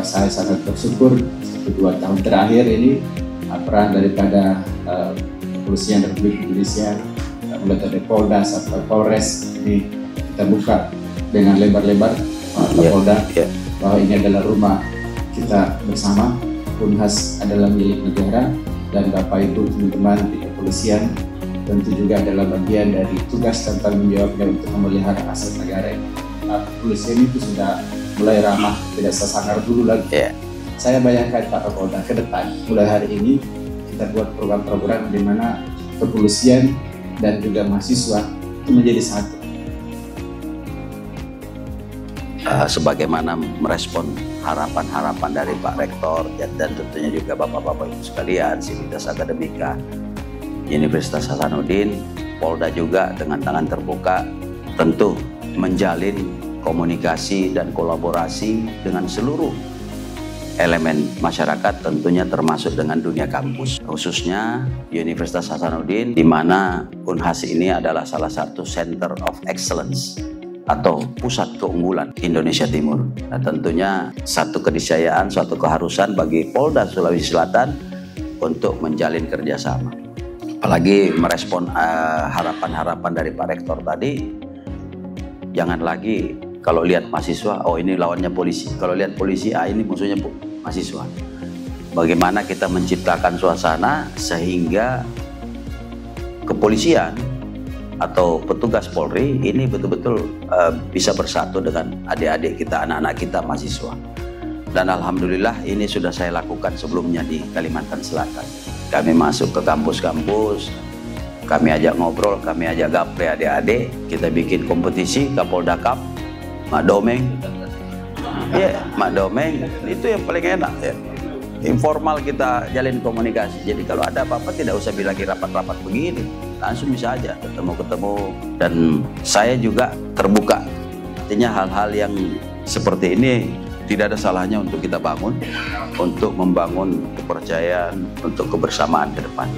saya sangat bersyukur 1-2 tahun terakhir ini peran daripada kepolisian Republik Indonesia mulai dari Polda sampai Polres ini kita buka dengan lebar-lebar Polda bahwa ini adalah rumah kita bersama. Unhas adalah milik negara dan Bapak Ibu teman-teman di kepolisian tentu juga adalah bagian dari tugas dan tanggung jawabnya untuk memelihara aset negara ini. Kepolisian itu sudah mulai ramah, tidak sesangar dulu lagi. Saya bayangkan Pak Kapolda ke depan, mulai hari ini kita buat program-program di mana kepolisian dan juga mahasiswa itu menjadi satu. Sebagaimana merespon harapan-harapan dari Pak Rektor dan tentunya juga Bapak-Bapak Ibu sekalian, Sivitas Akademika Universitas Hasanuddin, Polda juga dengan tangan terbuka tentu menjalin komunikasi dan kolaborasi dengan seluruh elemen masyarakat, tentunya termasuk dengan dunia kampus, khususnya Universitas Hasanuddin, di mana Unhas ini adalah salah satu Center of Excellence atau pusat keunggulan Indonesia Timur. Nah, tentunya satu keniscayaan, suatu keharusan bagi Polda Sulawesi Selatan untuk menjalin kerjasama. Apalagi merespon harapan-harapan dari Pak Rektor tadi, jangan lagi kalau lihat mahasiswa, oh ini lawannya polisi. Kalau lihat polisi, ini musuhnya mahasiswa. Bagaimana kita menciptakan suasana sehingga kepolisian atau petugas Polri ini betul-betul bisa bersatu dengan adik-adik kita, anak-anak kita mahasiswa. Dan alhamdulillah ini sudah saya lakukan sebelumnya di Kalimantan Selatan. Kami masuk ke kampus-kampus, kami ajak ngobrol, kami ajak gapre adik-adik, kita bikin kompetisi Kapolda Cup, Mak Domeng. Mak Domeng itu yang paling enak ya. Informal kita jalin komunikasi. Jadi kalau ada apa-apa tidak usah lagi rapat-rapat begini, langsung bisa aja ketemu-ketemu. Dan saya juga terbuka. Artinya hal-hal yang seperti ini tidak ada salahnya untuk kita bangun, untuk membangun kepercayaan, untuk kebersamaan ke depan.